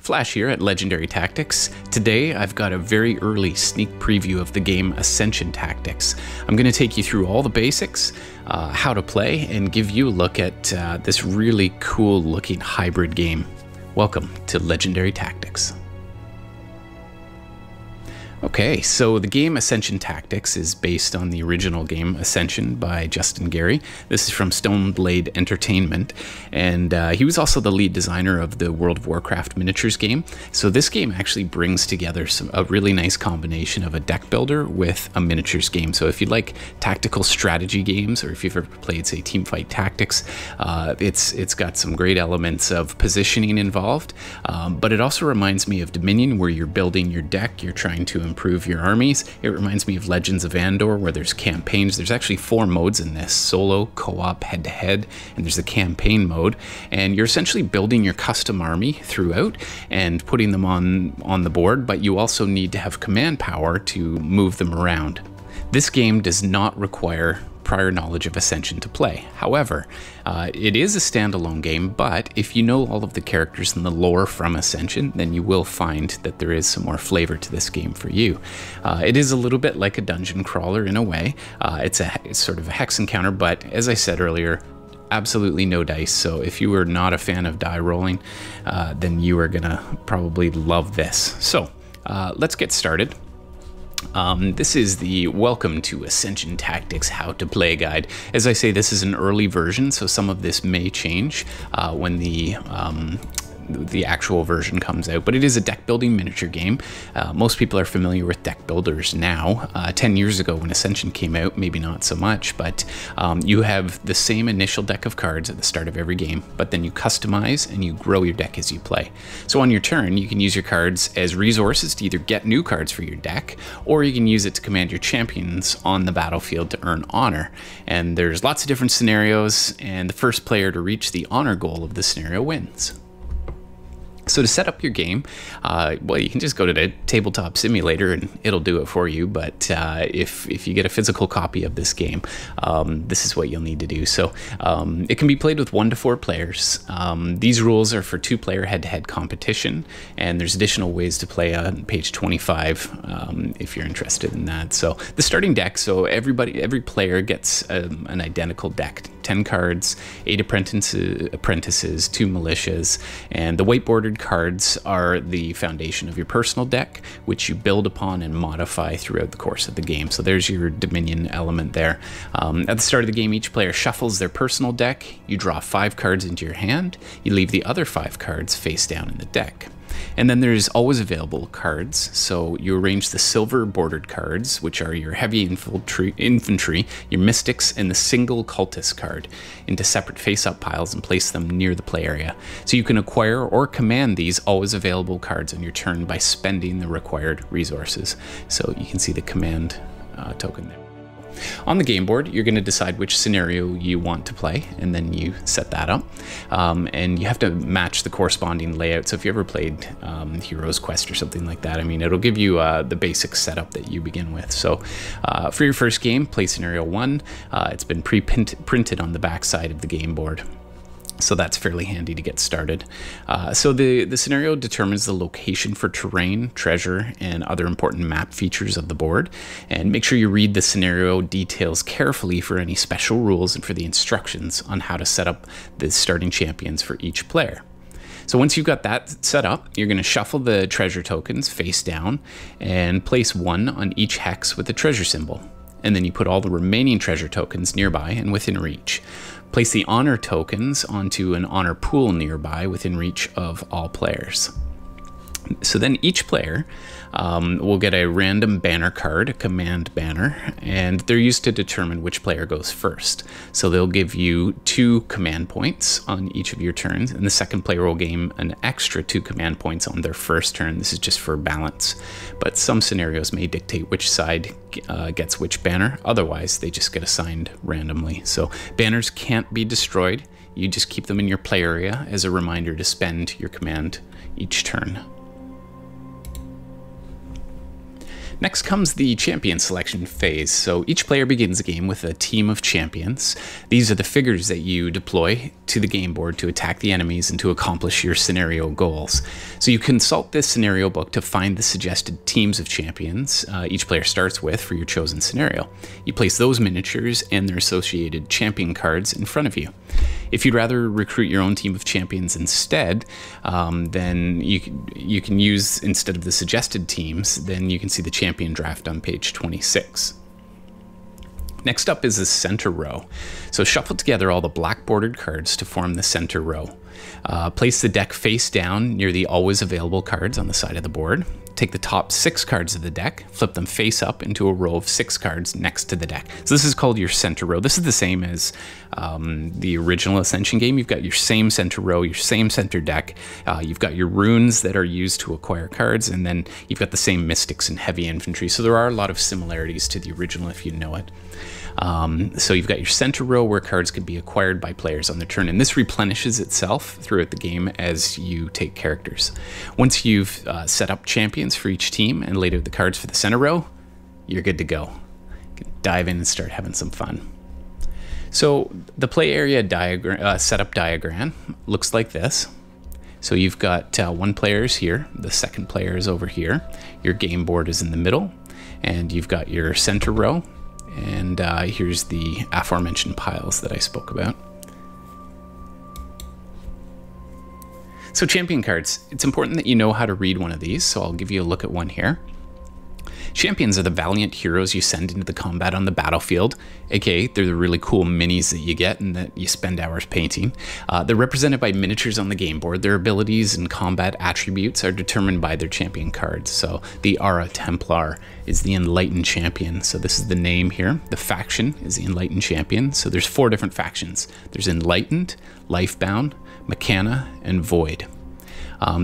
Flash here at Legendary Tactics. Today I've got a very early sneak preview of the game Ascension Tactics. I'm going to take you through all the basics, how to play, and give you a look at this really cool looking hybrid game. Welcome to Legendary Tactics. Okay, so the game Ascension Tactics is based on the original game Ascension by Justin Gary. This is from Stoneblade Entertainment, and he was also the lead designer of the World of Warcraft miniatures game. So this game actually brings together a really nice combination of a deck builder with a miniatures game. So if you like tactical strategy games, or if you've ever played, say, Teamfight Tactics, it's got some great elements of positioning involved, but it also reminds me of Dominion, where you're building your deck, you're trying to improve your armies. It reminds me of Legends of Andor, where there's campaigns. There's actually 4 modes in this: solo, co-op, head-to-head, and there's a campaign mode. And you're essentially building your custom army throughout and putting them on the board, but you also need to have command power to move them around. This game does not require prior knowledge of Ascension to play. However, it is a standalone game, but if you know all of the characters and the lore from Ascension, then you will find that there is some more flavor to this game for you. It is a little bit like a dungeon crawler in a way. It's sort of a hex encounter, but as I said earlier, absolutely no dice. So if you are not a fan of die rolling, then you are gonna probably love this. So let's get started. This is the Welcome to Ascension Tactics How to Play guide. As I say, this is an early version, so some of this may change when the actual version comes out, but it is a deck building miniature game. Most people are familiar with deck builders now. 10 years ago when Ascension came out, maybe not so much, but you have the same initial deck of cards at the start of every game, but then you customize and you grow your deck as you play. So on your turn, you can use your cards as resources to either get new cards for your deck, or you can use it to command your champions on the battlefield to earn honor. And there's lots of different scenarios, and the first player to reach the honor goal of the scenario wins. So to set up your game, well, you can just go to the tabletop simulator and it'll do it for you. But if you get a physical copy of this game, this is what you'll need to do. So it can be played with 1 to 4 players. These rules are for 2-player head-to-head competition, and there's additional ways to play on page 25 if you're interested in that. So the starting deck, so every player gets an identical deck. 10 cards, 8 apprentices, 2 militias, and the white-bordered cards are the foundation of your personal deck, which you build upon and modify throughout the course of the game. So there's your Dominion element there. At the start of the game, each player shuffles their personal deck. You draw 5 cards into your hand. You leave the other 5 cards face down in the deck. And then there's always available cards. So you arrange the silver bordered cards, which are your heavy infantry, your mystics, and the single cultist card, into separate face-up piles and place them near the play area. So you can acquire or command these always available cards on your turn by spending the required resources. So you can see the command token there. On the game board, you're going to decide which scenario you want to play, and then you set that up. And you have to match the corresponding layout. So if you ever played Heroes Quest or something like that, I mean, it'll give you the basic setup that you begin with. So for your first game, play scenario 1. It's been pre-printed on the back side of the game board. So that's fairly handy to get started. So the scenario determines the location for terrain, treasure, and other important map features of the board. And make sure you read the scenario details carefully for any special rules and for the instructions on how to set up the starting champions for each player. So once you've got that set up, you're going to shuffle the treasure tokens face down and place 1 on each hex with the treasure symbol. And then you put all the remaining treasure tokens nearby and within reach. Place the honor tokens onto an honor pool nearby within reach of all players. So then each player will get a random banner card, a command banner, and they're used to determine which player goes first. So they'll give you 2 command points on each of your turns, and the second player will gain an extra 2 command points on their first turn. This is just for balance, but some scenarios may dictate which side gets which banner. Otherwise, they just get assigned randomly. So banners can't be destroyed. You just keep them in your play area as a reminder to spend your command each turn. Next comes the champion selection phase. So each player begins the game with a team of champions. These are the figures that you deploy to the game board to attack the enemies and to accomplish your scenario goals. So you consult this scenario book to find the suggested teams of champions each player starts with for your chosen scenario. You place those miniatures and their associated champion cards in front of you. If you'd rather recruit your own team of champions instead, then you can use, instead of the suggested teams, then you can see the champion draft on page 26. Next up is the center row. So shuffle together all the black bordered cards to form the center row. Place the deck face down near the always available cards on the side of the board. Take the top 6 cards of the deck, flip them face up into a row of 6 cards next to the deck. So this is called your center row. This is the same as the original Ascension game. You've got your same center row, your same center deck. You've got your runes that are used to acquire cards, and then you've got the same mystics and heavy infantry. So there are a lot of similarities to the original if you know it. So you've got your center row where cards can be acquired by players on their turn, and this replenishes itself throughout the game as you take characters. Once you've set up champions for each team and laid out the cards for the center row, you're good to go. You can dive in and start having some fun. So the play area setup diagram looks like this. So you've got one player is here, the second player is over here, your game board is in the middle, and you've got your center row. And here's the aforementioned piles that I spoke about. So champion cards, it's important that you know how to read one of these, so I'll give you a look at one here. Champions are the valiant heroes you send into the combat on the battlefield, aka they're the really cool minis that you get and that you spend hours painting. They're represented by miniatures on the game board. Their abilities and combat attributes are determined by their champion cards. So the Aura Templar is the Enlightened Champion. So this is the name here. The faction is the Enlightened Champion. So there's 4 different factions. There's Enlightened, Lifebound, Mechana, and Void.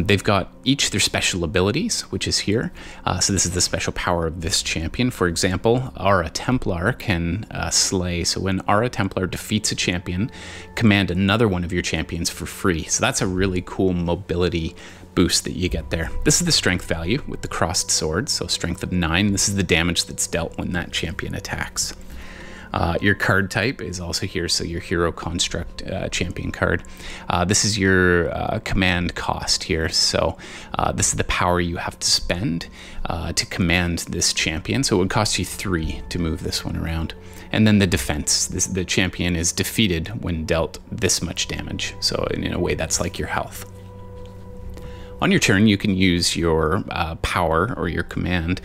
They've got each their special abilities, which is here. So this is the special power of this champion. For example, Aura Templar can slay. So when Aura Templar defeats a champion, command another one of your champions for free. So that's a really cool mobility boost that you get there. This is the strength value with the crossed sword. So strength of 9. This is the damage that's dealt when that champion attacks. Your card type is also here, so your hero construct champion card. This is your command cost here, so this is the power you have to spend to command this champion, so it would cost you 3 to move this one around. And then the defense, the champion is defeated when dealt this much damage, so in a way that's like your health. On your turn, you can use your power or your command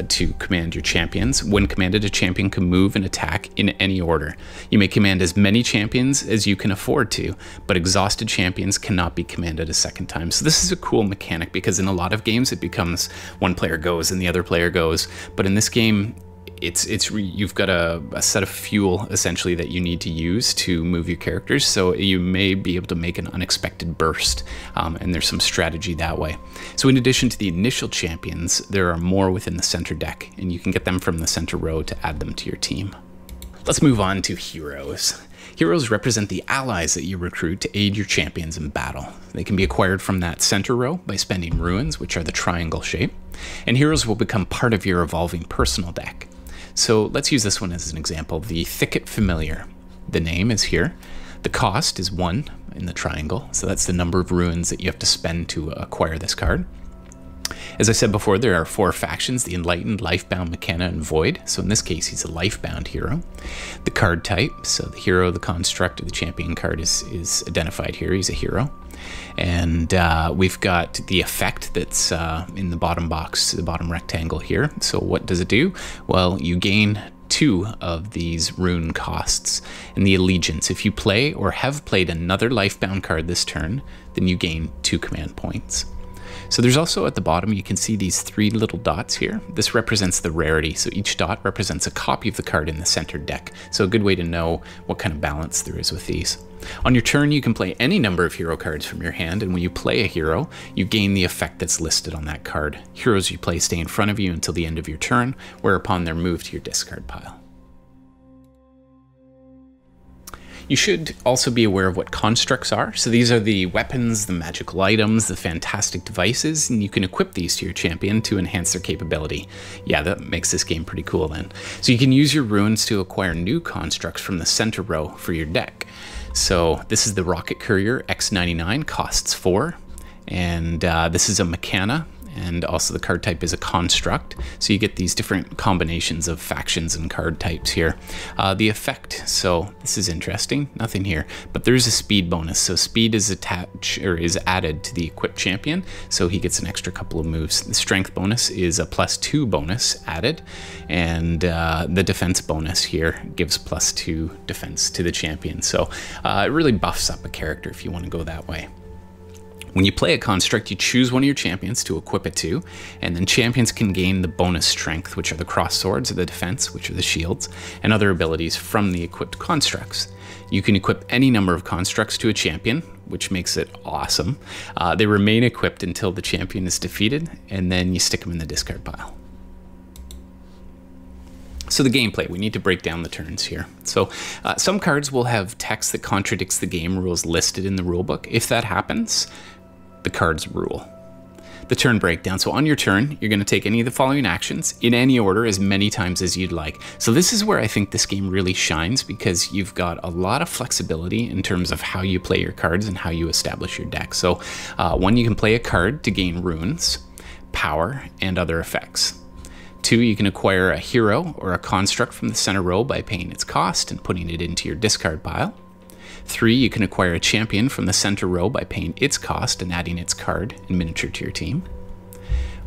to command your champions. When commanded, a champion can move and attack in any order. You may command as many champions as you can afford to, but exhausted champions cannot be commanded a second time. So this is a cool mechanic because in a lot of games it becomes one player goes and the other player goes, but in this game, you've got a set of fuel essentially that you need to use to move your characters, so you may be able to make an unexpected burst, and there's some strategy that way. So in addition to the initial champions, there are more within the center deck, and you can get them from the center row to add them to your team. Let's move on to heroes. Heroes represent the allies that you recruit to aid your champions in battle. They can be acquired from that center row by spending ruins, which are the triangle shape, and heroes will become part of your evolving personal deck. So let's use this one as an example, the Thicket Familiar. The name is here. The cost is 1 in the triangle, so that's the number of ruins that you have to spend to acquire this card. As I said before, there are 4 factions, the Enlightened, Lifebound, Mechana, and Void. So in this case, he's a Lifebound hero. The card type, so the hero, the construct, or the champion card is identified here. He's a hero. And we've got the effect that's in the bottom box, the bottom rectangle here. So what does it do? Well, you gain 2 of these rune costs. And the allegiance, if you play or have played another Lifebound card this turn, then you gain 2 command points. So there's also at the bottom, you can see these 3 little dots here. This represents the rarity. So each dot represents a copy of the card in the center deck. So a good way to know what kind of balance there is with these. On your turn, you can play any number of hero cards from your hand, and when you play a hero, you gain the effect that's listed on that card. Heroes you play stay in front of you until the end of your turn, whereupon they're moved to your discard pile. You should also be aware of what constructs are. So these are the weapons, the magical items, the fantastic devices, and you can equip these to your champion to enhance their capability. Yeah, that makes this game pretty cool then. So you can use your runes to acquire new constructs from the center row for your deck. So this is the Rocket Courier X99, costs 4, and this is a Mechana, and also the card type is a construct. So you get these different combinations of factions and card types here. The effect, so this is interesting, nothing here, but there's a speed bonus. So speed is attached or is added to the equipped champion, so he gets an extra couple of moves. The strength bonus is a +2 bonus added, and the defense bonus here gives +2 defense to the champion. So it really buffs up a character if you want to go that way. When you play a construct, you choose one of your champions to equip it to, and then champions can gain the bonus strength, which are the cross swords, or the defense, which are the shields, and other abilities from the equipped constructs. You can equip any number of constructs to a champion, which makes it awesome. They remain equipped until the champion is defeated, and then you stick them in the discard pile. So the gameplay, we need to break down the turns here. So some cards will have text that contradicts the game rules listed in the rulebook. If that happens, the cards rule. The turn breakdown. So on your turn, you're going to take any of the following actions in any order as many times as you'd like. So this is where I think this game really shines, because you've got a lot of flexibility in terms of how you play your cards and how you establish your deck. So one, you can play a card to gain runes, power, and other effects. 2, you can acquire a hero or a construct from the center row by paying its cost and putting it into your discard pile. 3, you can acquire a champion from the center row by paying its cost and adding its card and miniature to your team.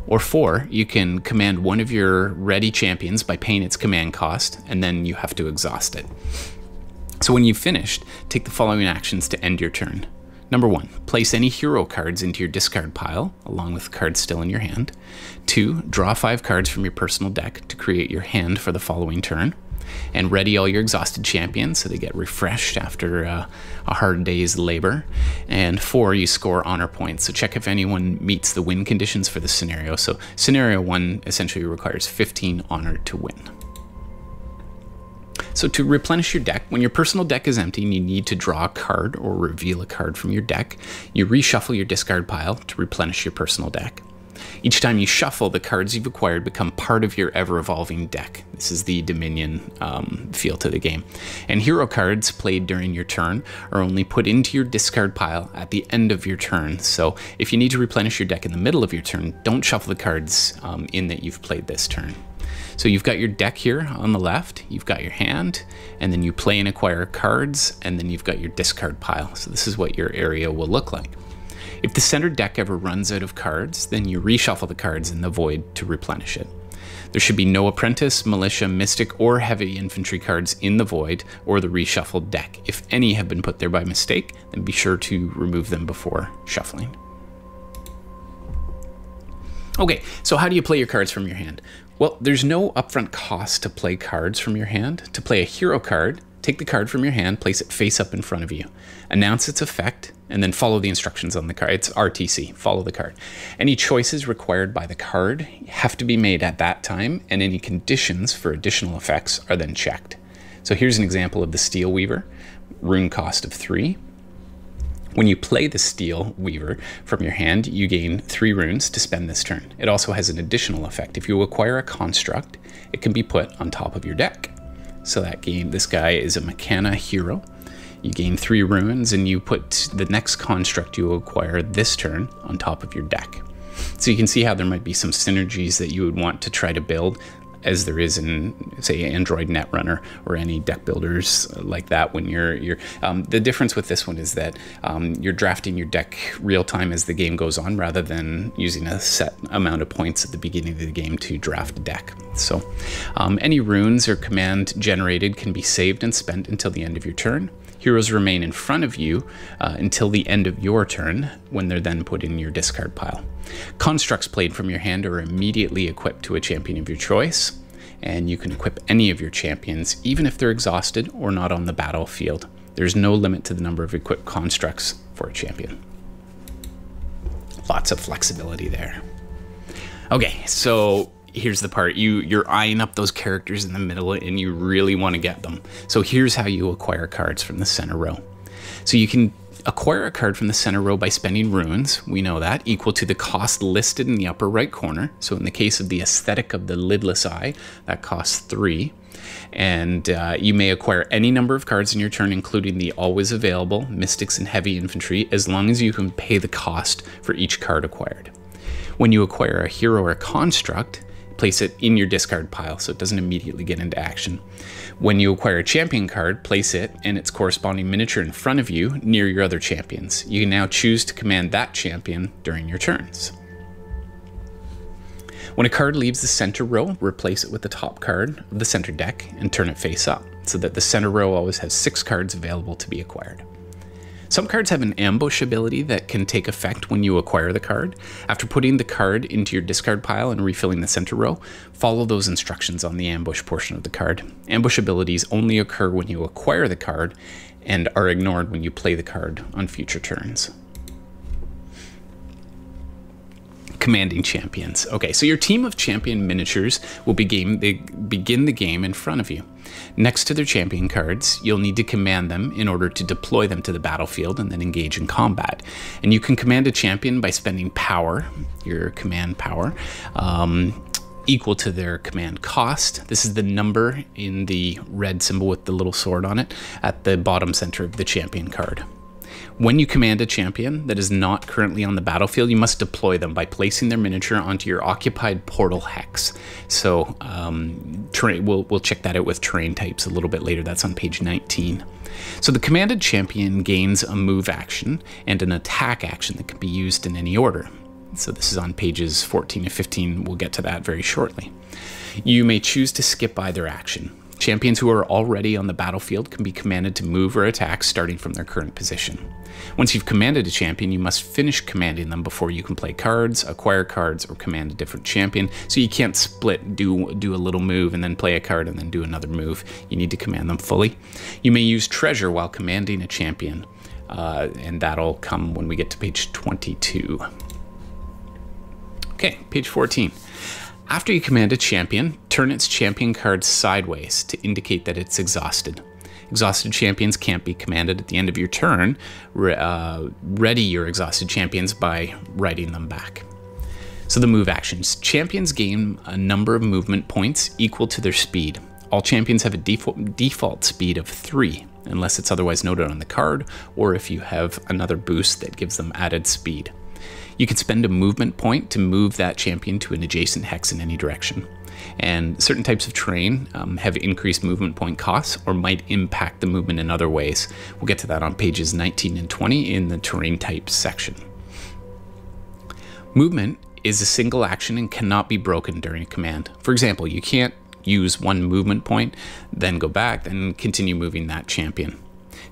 Or 4, you can command one of your ready champions by paying its command cost, and then you have to exhaust it. So when you've finished, take the following actions to end your turn. Number 1, place any hero cards into your discard pile, along with the cards still in your hand. 2, draw 5 cards from your personal deck to create your hand for the following turn. And ready all your exhausted champions so they get refreshed after a hard day's labor. And 4, you score honor points. So check if anyone meets the win conditions for the scenario. So scenario 1 essentially requires 15 honor to win. So to replenish your deck, when your personal deck is empty and you need to draw a card or reveal a card from your deck, you reshuffle your discard pile to replenish your personal deck. Each time you shuffle, the cards you've acquired become part of your ever-evolving deck. This is the Dominion feel to the game. And hero cards played during your turn are only put into your discard pile at the end of your turn. So if you need to replenish your deck in the middle of your turn, don't shuffle the cards in that you've played this turn. So you've got your deck here on the left, you've got your hand, and then you play and acquire cards, and then you've got your discard pile. So this is what your area will look like. If the center deck ever runs out of cards, then you reshuffle the cards in the void to replenish it. There should be no Apprentice, Militia, Mystic, or Heavy Infantry cards in the void or the reshuffled deck. If any have been put there by mistake, then be sure to remove them before shuffling. Okay, so how do you play your cards from your hand? Well, there's no upfront cost to play cards from your hand. To play a hero card, take the card from your hand, place it face up in front of you, announce its effect, and then follow the instructions on the card. It's RTC, follow the card. Any choices required by the card have to be made at that time, and any conditions for additional effects are then checked. So here's an example of the Steel Weaver, rune cost of 3. When you play the Steel Weaver from your hand, you gain 3 runes to spend this turn. It also has an additional effect. If you acquire a construct, it can be put on top of your deck. So this guy is a Mechana hero. You gain 3 runes, and you put the next construct you acquire this turn on top of your deck. So you can see how there might be some synergies that you would want to try to build, as there is in, say, Android Netrunner or any deck builders like that. When the difference with this one is that you're drafting your deck real time as the game goes on, rather than using a set amount of points at the beginning of the game to draft a deck. So any runes or command generated can be saved and spent until the end of your turn. Heroes remain in front of you until the end of your turn, when they're then put in your discard pile. Constructs played from your hand are immediately equipped to a champion of your choice, and you can equip any of your champions, even if they're exhausted or not on the battlefield. There's no limit to the number of equipped constructs for a champion. Lots of flexibility there. Okay, so here's the part, you're eyeing up those characters in the middle and you really want to get them. So here's how you acquire cards from the center row. So you can acquire a card from the center row by spending runes, we know that, equal to the cost listed in the upper right corner. So in the case of the Aesthetic of the Lidless Eye, that costs 3. And you may acquire any number of cards in your turn, including the always available Mystics and Heavy Infantry, as long as you can pay the cost for each card acquired. When you acquire a hero or a construct, place it in your discard pile so it doesn't immediately get into action. When you acquire a champion card, place it and its corresponding miniature in front of you near your other champions. You can now choose to command that champion during your turns. When a card leaves the center row, replace it with the top card of the center deck and turn it face up so that the center row always has 6 cards available to be acquired. Some cards have an ambush ability that can take effect when you acquire the card. After putting the card into your discard pile and refilling the center row, follow those instructions on the ambush portion of the card. Ambush abilities only occur when you acquire the card and are ignored when you play the card on future turns. Commanding champions. Okay, so your team of champion miniatures will begin the game in front of you. Next to their champion cards, you'll need to command them in order to deploy them to the battlefield and then engage in combat. And you can command a champion by spending power, your command power, equal to their command cost. This is the number in the red symbol with the little sword on it at the bottom center of the champion card. When you command a champion that is not currently on the battlefield, you must deploy them by placing their miniature onto your occupied portal hex. So we'll check that out with terrain types a little bit later. That's on page 19. So the commanded champion gains a move action and an attack action that can be used in any order. So this is on pages 14 to 15. We'll get to that very shortly. You may choose to skip either action. Champions who are already on the battlefield can be commanded to move or attack starting from their current position. Once you've commanded a champion, you must finish commanding them before you can play cards, acquire cards, or command a different champion. So you can't split, do a little move and then play a card and then do another move. You need to command them fully. You may use treasure while commanding a champion, and that'll come when we get to page 22. Okay, page 14. After you command a champion, turn its champion card sideways to indicate that it's exhausted. Exhausted champions can't be commanded at the end of your turn. Ready your exhausted champions by writing them back. So the move actions. Champions gain a number of movement points equal to their speed. All champions have a default speed of 3, unless it's otherwise noted on the card, or if you have another boost that gives them added speed. You can spend a movement point to move that champion to an adjacent hex in any direction. And certain types of terrain have increased movement point costs or might impact the movement in other ways. We'll get to that on pages 19 and 20 in the terrain types section. Movement is a single action and cannot be broken during a command. For example, you can't use one movement point, then go back, then continue moving that champion.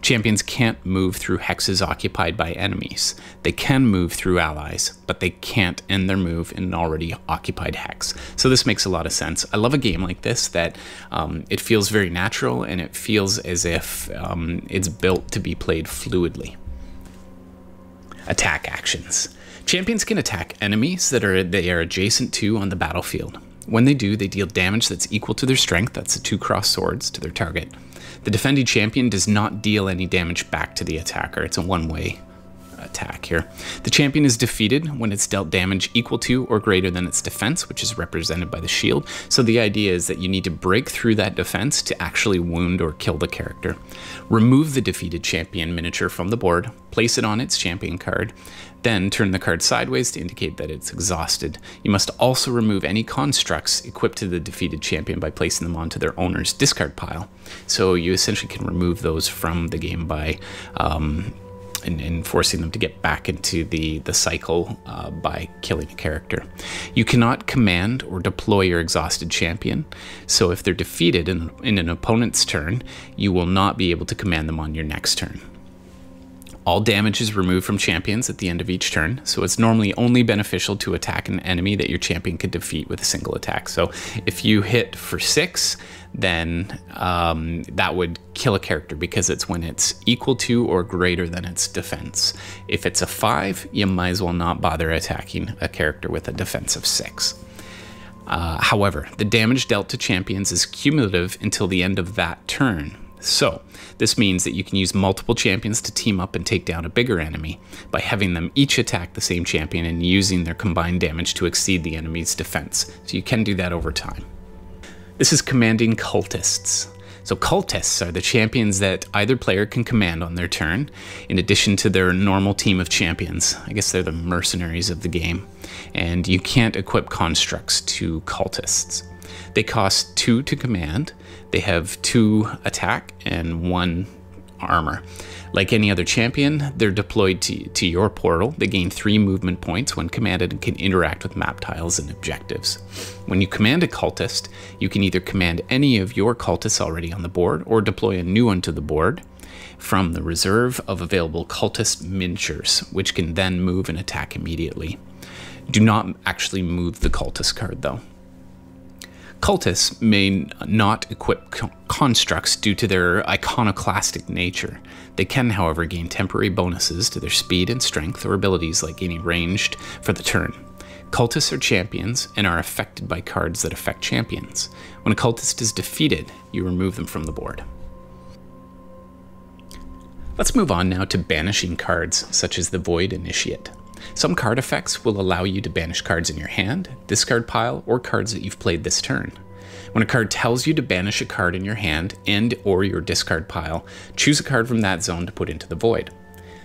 Champions can't move through hexes occupied by enemies. They can move through allies, but they can't end their move in an already occupied hex. So this makes a lot of sense. I love a game like this that it feels very natural and it feels as if it's built to be played fluidly. Attack actions. Champions can attack enemies that they are adjacent to on the battlefield. When they do, they deal damage that's equal to their strength, that's the 2 crossed swords, to their target. The defending champion does not deal any damage back to the attacker. It's a one-way attack here. The champion is defeated when it's dealt damage equal to or greater than its defense, which is represented by the shield. So the idea is that you need to break through that defense to actually wound or kill the character. Remove the defeated champion miniature from the board, place it on its champion card, then turn the card sideways to indicate that it's exhausted. You must also remove any constructs equipped to the defeated champion by placing them onto their owner's discard pile. So you essentially can remove those from the game by and forcing them to get back into the cycle by killing a character. You cannot command or deploy your exhausted champion, so if they're defeated in an opponent's turn, you will not be able to command them on your next turn. All damage is removed from champions at the end of each turn, so it's normally only beneficial to attack an enemy that your champion could defeat with a single attack. So if you hit for 6, then that would kill a character because it's when it's equal to or greater than its defense. If it's a 5, you might as well not bother attacking a character with a defense of 6. However, the damage dealt to champions is cumulative until the end of that turn. So, this means that you can use multiple champions to team up and take down a bigger enemy by having them each attack the same champion and using their combined damage to exceed the enemy's defense. So you can do that over time. This is commanding cultists. So cultists are the champions that either player can command on their turn, in addition to their normal team of champions. I guess they're the mercenaries of the game. And you can't equip constructs to cultists. They cost 2 to command. They have 2 attack and 1 armor. Like any other champion, they're deployed to your portal. They gain 3 movement points when commanded and can interact with map tiles and objectives. When you command a cultist, you can either command any of your cultists already on the board or deploy a new one to the board from the reserve of available cultist miniatures, which can then move and attack immediately. Do not actually move the cultist card though. Cultists may not equip constructs due to their iconoclastic nature. They can, however, gain temporary bonuses to their speed and strength or abilities like gaining ranged for the turn. Cultists are champions and are affected by cards that affect champions. When a cultist is defeated, you remove them from the board. Let's move on now to banishing cards, such as the Void Initiate. Some card effects will allow you to banish cards in your hand, discard pile, or cards that you've played this turn. When a card tells you to banish a card in your hand and or your discard pile, choose a card from that zone to put into the void.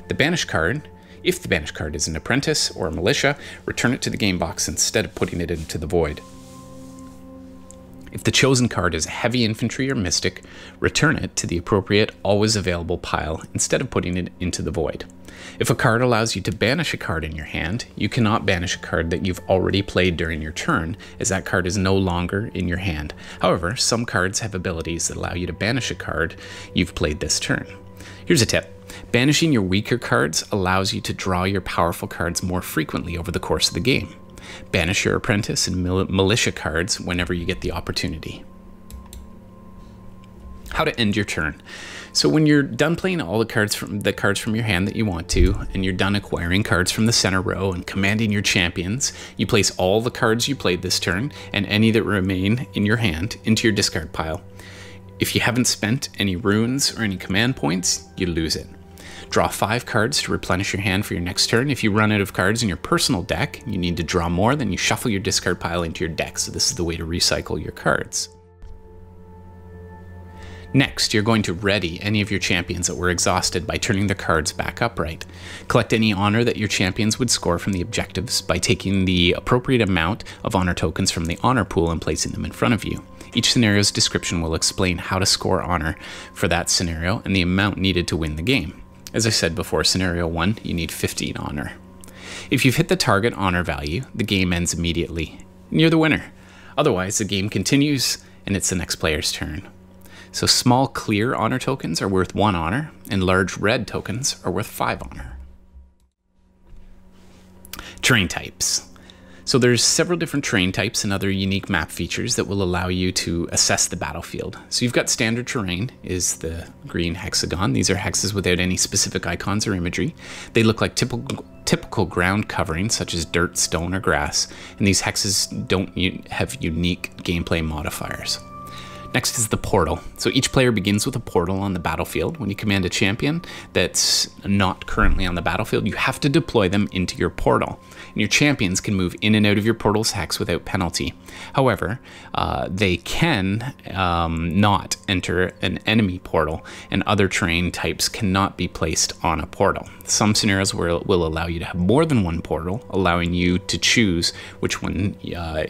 The banish card, if the banish card is an apprentice or a militia, return it to the game box instead of putting it into the void. If the chosen card is heavy infantry or mystic, return it to the appropriate always available pile instead of putting it into the void. If a card allows you to banish a card in your hand, you cannot banish a card that you've already played during your turn, as that card is no longer in your hand. However, some cards have abilities that allow you to banish a card you've played this turn. Here's a tip. Banishing your weaker cards allows you to draw your powerful cards more frequently over the course of the game. Banish your apprentice and militia cards whenever you get the opportunity. How to end your turn. So when you're done playing all the cards from your hand that you want to, and you're done acquiring cards from the center row and commanding your champions, you place all the cards you played this turn and any that remain in your hand into your discard pile. If you haven't spent any runes or any command points, you lose it. Draw 5 cards to replenish your hand for your next turn. If you run out of cards in your personal deck, you need to draw more, then you shuffle your discard pile into your deck. So this is the way to recycle your cards. Next, you're going to ready any of your champions that were exhausted by turning their cards back upright. Collect any honor that your champions would score from the objectives by taking the appropriate amount of honor tokens from the honor pool and placing them in front of you. Each scenario's description will explain how to score honor for that scenario and the amount needed to win the game. As I said before, scenario 1, you need 15 honor. If you've hit the target honor value, the game ends immediately, and you're the winner. Otherwise, the game continues, and it's the next player's turn. So small clear honor tokens are worth 1 honor, and large red tokens are worth 5 honor. Terrain types. So there's several different terrain types and other unique map features that will allow you to assess the battlefield. So you've got standard terrain, is the green hexagon. These are hexes without any specific icons or imagery. They look like typical ground coverings such as dirt, stone, or grass, and these hexes don't have unique gameplay modifiers. Next is the portal. So each player begins with a portal on the battlefield. When you command a champion that's not currently on the battlefield, you have to deploy them into your portal. And your champions can move in and out of your portal's hex without penalty. However, they can not enter an enemy portal, and other terrain types cannot be placed on a portal. Some scenarios will allow you to have more than one portal, allowing you to choose which one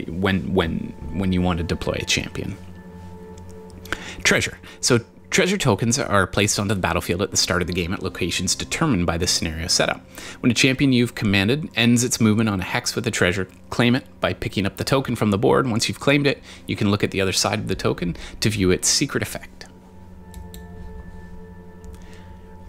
when you want to deploy a champion. Treasure. So treasure tokens are placed onto the battlefield at the start of the game at locations determined by the scenario setup. When a champion you've commanded ends its movement on a hex with a treasure, claim it by picking up the token from the board. Once you've claimed it, you can look at the other side of the token to view its secret effect.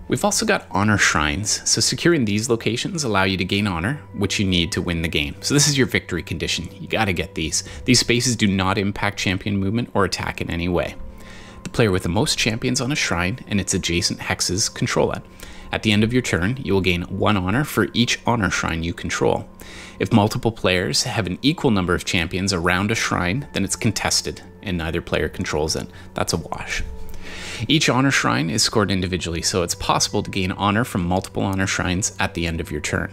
We've also got honor shrines. So securing these locations allow you to gain honor, which you need to win the game. So this is your victory condition. You gotta get these. These spaces do not impact champion movement or attack in any way. The player with the most champions on a shrine and its adjacent hexes control it. At the end of your turn, you will gain 1 honor for each honor shrine you control. If multiple players have an equal number of champions around a shrine, then it's contested and neither player controls it. That's a wash. Each honor shrine is scored individually, so it's possible to gain honor from multiple honor shrines at the end of your turn.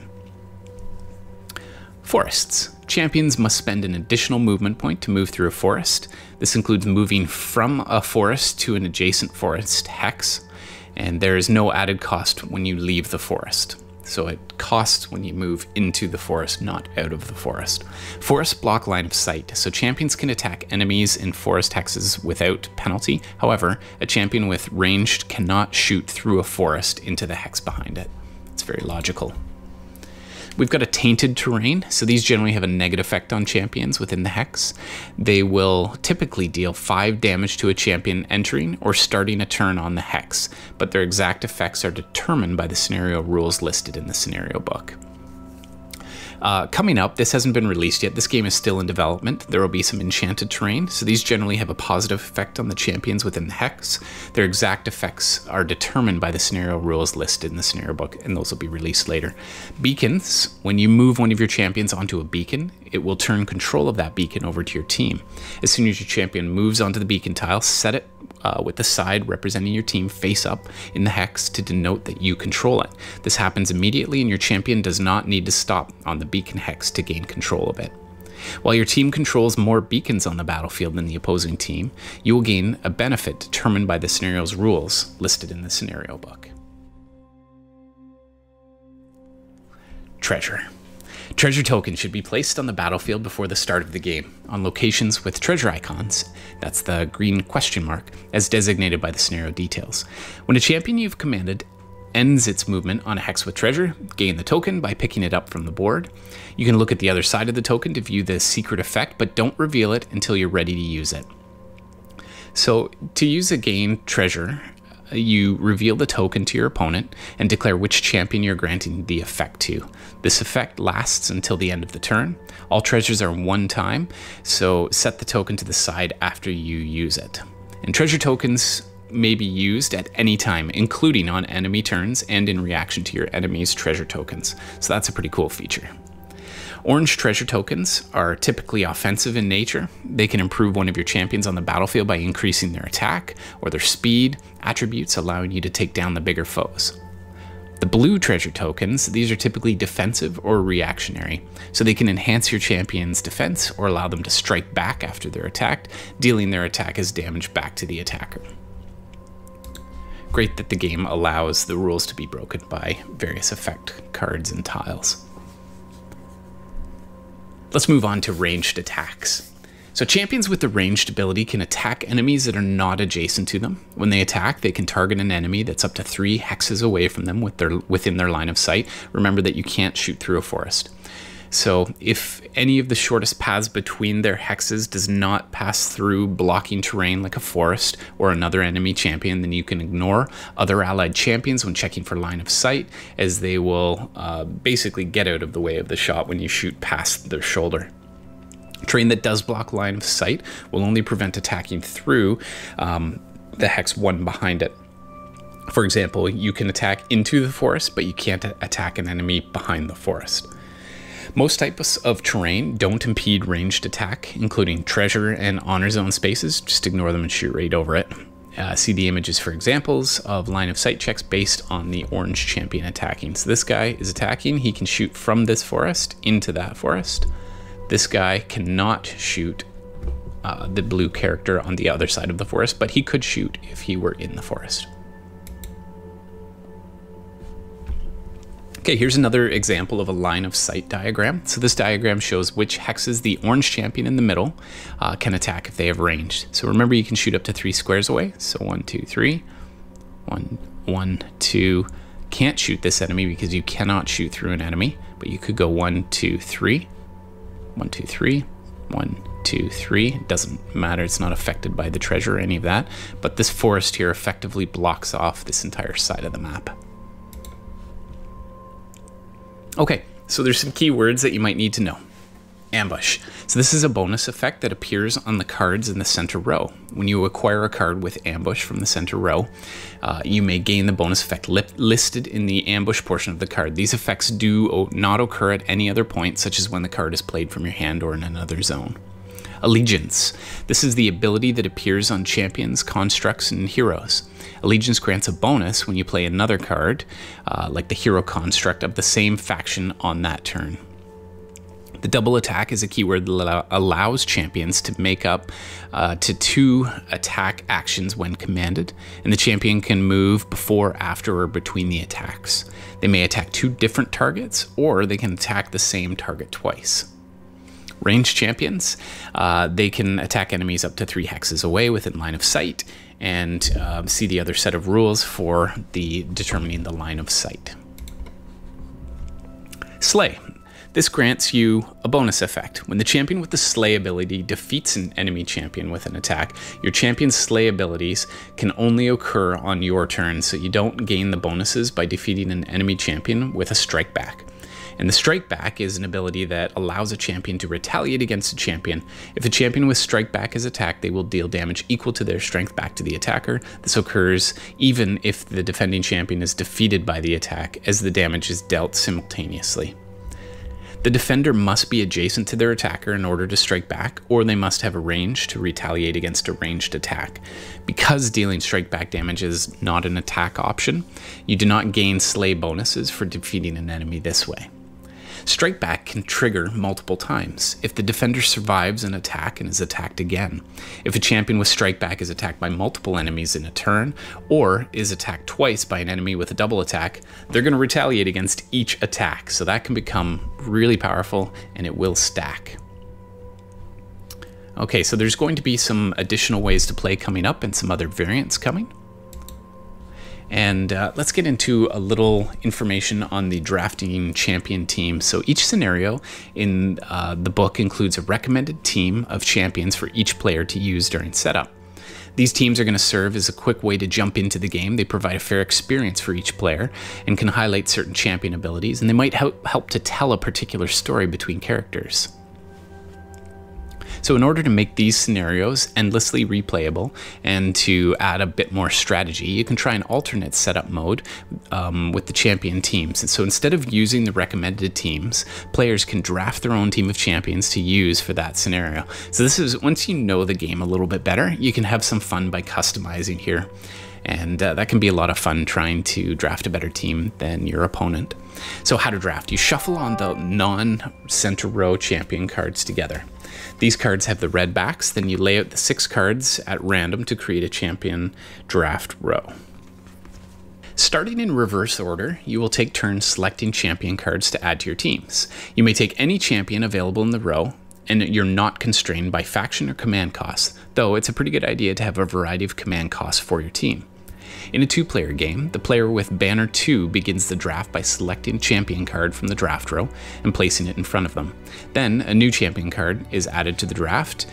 Forests. Champions must spend an additional movement point to move through a forest. This includes moving from a forest to an adjacent forest hex, and there is no added cost when you leave the forest. So it costs when you move into the forest, not out of the forest. Forests block line of sight, so champions can attack enemies in forest hexes without penalty. However, a champion with ranged cannot shoot through a forest into the hex behind it. It's very logical. We've got a tainted terrain, so these generally have a negative effect on champions within the hex. They will typically deal 5 damage to a champion entering or starting a turn on the hex, but their exact effects are determined by the scenario rules listed in the scenario book. Coming up, this hasn't been released yet. This game is still in development. There will be some enchanted terrain, so these generally have a positive effect on the champions within the hex. Their exact effects are determined by the scenario rules listed in the scenario book, and those will be released later. Beacons. When you move one of your champions onto a beacon, it will turn control of that beacon over to your team. As soon as your champion moves onto the beacon tile, set it with the side representing your team face up in the hex to denote that you control it. This happens immediately, and your champion does not need to stop on the beacon hex to gain control of it. While your team controls more beacons on the battlefield than the opposing team, you will gain a benefit determined by the scenario's rules listed in the scenario book. Treasure. Treasure tokens should be placed on the battlefield before the start of the game, on locations with treasure icons, that's the green question mark, as designated by the scenario details. When a champion you've commanded ends its movement on a hex with treasure, gain the token by picking it up from the board. You can look at the other side of the token to view the secret effect, but don't reveal it until you're ready to use it. So to use a gain treasure, you reveal the token to your opponent and declare which champion you're granting the effect to. This effect lasts until the end of the turn. All treasures are one time, so set the token to the side after you use it. And treasure tokens may be used at any time, including on enemy turns and in reaction to your enemy's treasure tokens. So that's a pretty cool feature. Orange treasure tokens are typically offensive in nature. They can improve one of your champions on the battlefield by increasing their attack or their speed attributes, allowing you to take down the bigger foes. The blue treasure tokens, these are typically defensive or reactionary, so they can enhance your champion's defense or allow them to strike back after they're attacked, dealing their attack as damage back to the attacker. Great that the game allows the rules to be broken by various effect cards and tiles. Let's move on to ranged attacks. So champions with the ranged ability can attack enemies that are not adjacent to them. When they attack, they can target an enemy that's up to 3 hexes away from them within their line of sight. Remember that you can't shoot through a forest. So if any of the shortest paths between their hexes does not pass through blocking terrain like a forest or another enemy champion, then you can ignore other allied champions when checking for line of sight, as they will basically get out of the way of the shot when you shoot past their shoulder. Terrain that does block line of sight will only prevent attacking through the hex one behind it. For example, you can attack into the forest, but you can't attack an enemy behind the forest. Most types of terrain don't impede ranged attack, including treasure and honor zone spaces. Just ignore them and shoot right over it. See the images for examples of line of sight checks based on the orange champion attacking. So this guy is attacking. He can shoot from this forest into that forest. This guy cannot shoot the blue character on the other side of the forest, but he could shoot if he were in the forest. Okay, here's another example of a line of sight diagram. So this diagram shows which hexes the orange champion in the middle can attack if they have range. So remember, you can shoot up to 3 squares away. So 1, 2, 3. 1, 1, 2. Can't shoot this enemy because you cannot shoot through an enemy, but you could go 1, 2, 3. 1, 2, 3. 1, 2, 3. It doesn't matter. It's not affected by the treasure or any of that. But this forest here effectively blocks off this entire side of the map. Okay, so there's some keywords that you might need to know. Ambush. So this is a bonus effect that appears on the cards in the center row. When you acquire a card with Ambush from the center row, you may gain the bonus effect listed in the Ambush portion of the card. These effects do not occur at any other point, such as when the card is played from your hand or in another zone. Allegiance. This is the ability that appears on champions, constructs, and heroes. Allegiance grants a bonus when you play another card, like the hero construct of the same faction on that turn. The double attack is a keyword that allows champions to make up to 2 attack actions when commanded, and the champion can move before, after, or between the attacks. They may attack 2 different targets, or they can attack the same target twice. Ranged champions, they can attack enemies up to 3 hexes away within line of sight, and see the other set of rules for determining the line of sight. Slay. This grants you a bonus effect. When the champion with the Slay ability defeats an enemy champion with an attack, your champion's Slay abilities can only occur on your turn, so you don't gain the bonuses by defeating an enemy champion with a Strike Back. And the Strike Back is an ability that allows a champion to retaliate against a champion. If a champion with Strike Back is attacked, they will deal damage equal to their strength back to the attacker. This occurs even if the defending champion is defeated by the attack, as the damage is dealt simultaneously. The defender must be adjacent to their attacker in order to strike back, or they must have a range to retaliate against a ranged attack. Because dealing strike back damage is not an attack option, you do not gain slay bonuses for defeating an enemy this way. Strike back can trigger multiple times if the defender survives an attack and is attacked again. If a champion with strike back is attacked by multiple enemies in a turn, or is attacked twice by an enemy with a double attack, they're going to retaliate against each attack, so that can become really powerful and it will stack. Okay, so there's going to be some additional ways to play coming up and some other variants coming. And let's get into a little information on the drafting champion team. So each scenario in the book includes a recommended team of champions for each player to use during setup. These teams are going to serve as a quick way to jump into the game. They provide a fair experience for each player and can highlight certain champion abilities, and they might help to tell a particular story between characters. So in order to make these scenarios endlessly replayable and to add a bit more strategy, you can try an alternate setup mode with the champion teams. And so instead of using the recommended teams, players can draft their own team of champions to use for that scenario. So this is, once you know the game a little bit better, you can have some fun by customizing here. And that can be a lot of fun trying to draft a better team than your opponent. So how to draft? You shuffle on the non-center row champion cards together. These cards have the red backs, then you lay out the 6 cards at random to create a champion draft row. Starting in reverse order, you will take turns selecting champion cards to add to your teams. You may take any champion available in the row, and you're not constrained by faction or command costs, though it's a pretty good idea to have a variety of command costs for your team. In a 2-player game, the player with banner 2 begins the draft by selecting a champion card from the draft row and placing it in front of them. Then a new champion card is added to the draft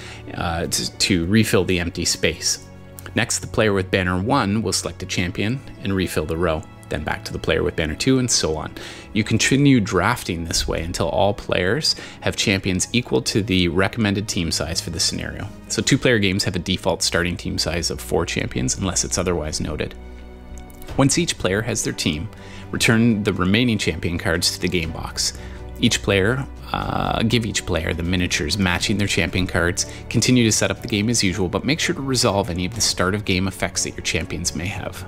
to refill the empty space. Next, the player with banner 1 will select a champion and refill the row. Then back to the player with banner 2, and so on. You continue drafting this way until all players have champions equal to the recommended team size for the scenario. So 2-player games have a default starting team size of 4 champions unless it's otherwise noted. Once each player has their team, return the remaining champion cards to the game box. Each player, give each player the miniatures matching their champion cards. Continue to set up the game as usual, but make sure to resolve any of the start of game effects that your champions may have.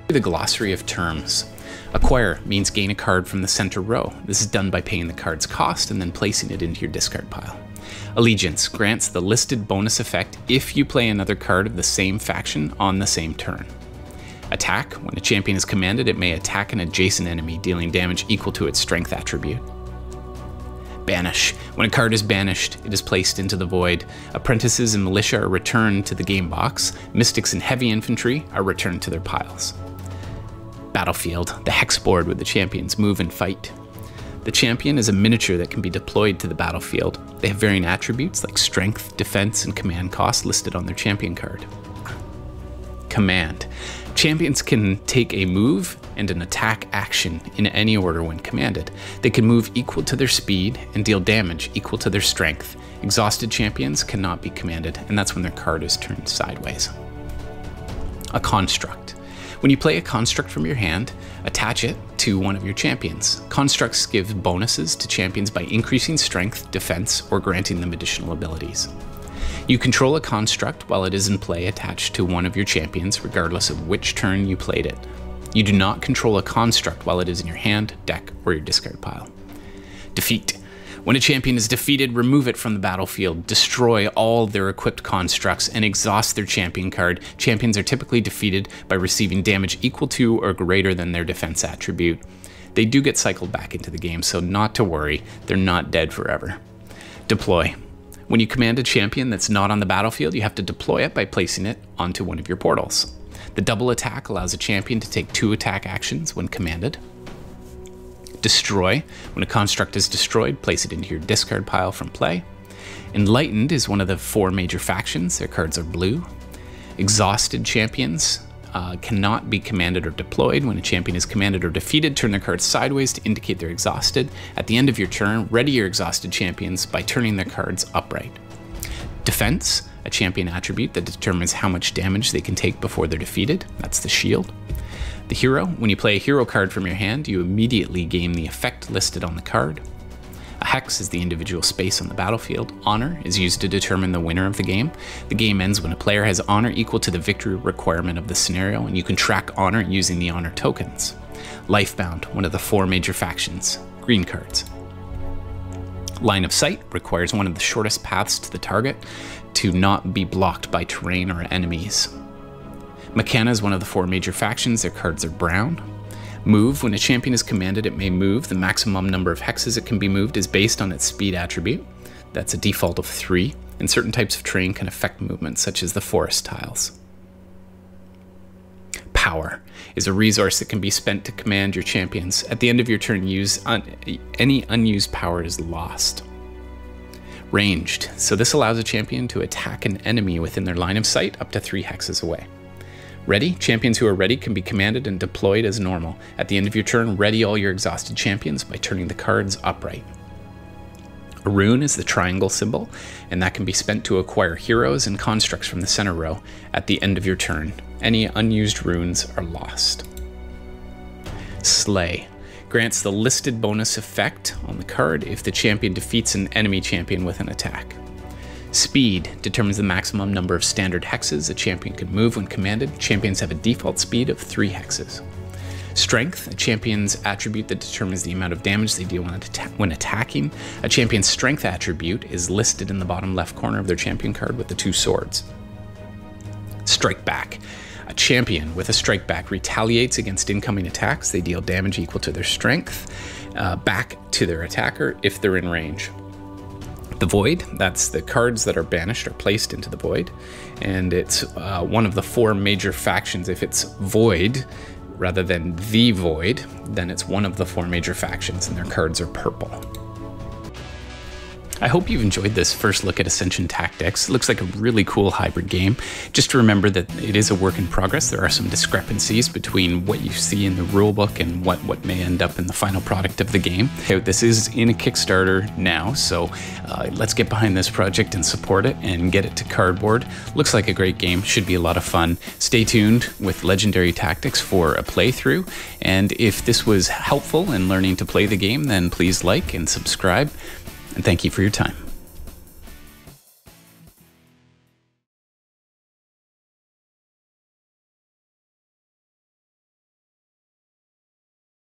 The glossary of terms. Acquire means gain a card from the center row. This is done by paying the card's cost and then placing it into your discard pile. Allegiance grants the listed bonus effect if you play another card of the same faction on the same turn. Attack, when a champion is commanded, it may attack an adjacent enemy, dealing damage equal to its strength attribute. Banish. When a card is banished, it is placed into the void. Apprentices and militia are returned to the game box. Mystics and heavy infantry are returned to their piles. Battlefield, the hex board where the champions move and fight. The champion is a miniature that can be deployed to the battlefield. They have varying attributes like strength, defense, and command costs listed on their champion card. Command. Champions can take a move and an attack action in any order when commanded. They can move equal to their speed and deal damage equal to their strength. Exhausted champions cannot be commanded, and that's when their card is turned sideways. A construct. When you play a construct from your hand, attach it to one of your champions. Constructs give bonuses to champions by increasing strength, defense, or granting them additional abilities. You control a construct while it is in play attached to one of your champions, regardless of which turn you played it. You do not control a construct while it is in your hand, deck, or your discard pile. Defeat. When a champion is defeated, remove it from the battlefield, destroy all their equipped constructs, and exhaust their champion card. Champions are typically defeated by receiving damage equal to or greater than their defense attribute. They do get cycled back into the game, so not to worry, they're not dead forever. Deploy. When you command a champion that's not on the battlefield, you have to deploy it by placing it onto one of your portals. The double attack allows a champion to take 2 attack actions when commanded. Destroy. When a construct is destroyed, place it into your discard pile from play. Enlightened is one of the 4 major factions. Their cards are blue. Exhausted champions cannot be commanded or deployed. When a champion is commanded or defeated, turn their cards sideways to indicate they're exhausted. At the end of your turn, ready your exhausted champions by turning their cards upright. Defense, a champion attribute that determines how much damage they can take before they're defeated. That's the shield. The hero, when you play a hero card from your hand, you immediately gain the effect listed on the card. A hex is the individual space on the battlefield. Honor is used to determine the winner of the game. The game ends when a player has honor equal to the victory requirement of the scenario, and you can track honor using the honor tokens. Lifebound, one of the 4 major factions. Green cards. Line of sight requires one of the shortest paths to the target to not be blocked by terrain or enemies. Mechana is one of the 4 major factions. Their cards are brown. Move. When a champion is commanded, it may move. The maximum number of hexes it can be moved is based on its speed attribute. That's a default of 3, and certain types of terrain can affect movement, such as the forest tiles. Power is a resource that can be spent to command your champions. At the end of your turn, any unused power is lost. Ranged. So this allows a champion to attack an enemy within their line of sight up to 3 hexes away. Ready. Champions who are ready can be commanded and deployed as normal. At the end of your turn, ready all your exhausted champions by turning the cards upright. A rune is the triangle symbol, and that can be spent to acquire heroes and constructs from the center row at the end of your turn. Any unused runes are lost. Slay grants the listed bonus effect on the card if the champion defeats an enemy champion with an attack. Speed determines the maximum number of standard hexes a champion can move when commanded. Champions have a default speed of 3 hexes. Strength, a champion's attribute that determines the amount of damage they deal when attacking. A champion's strength attribute is listed in the bottom left corner of their champion card with the 2 swords. Strike back. A champion with a strike back retaliates against incoming attacks. They deal damage equal to their strength back to their attacker if they're in range. The Void, that's the cards that are banished are placed into the Void, and it's one of the 4 major factions. If it's Void rather than the Void, then it's one of the 4 major factions, and their cards are purple. I hope you've enjoyed this first look at Ascension Tactics. It looks like a really cool hybrid game. Just to remember that it is a work in progress. There are some discrepancies between what you see in the rulebook and what may end up in the final product of the game. This is in a Kickstarter now, so let's get behind this project and support it and get it to cardboard. Looks like a great game, should be a lot of fun. Stay tuned with Legendary Tactics for a playthrough, and if this was helpful in learning to play the game, then please like and subscribe. And thank you for your time.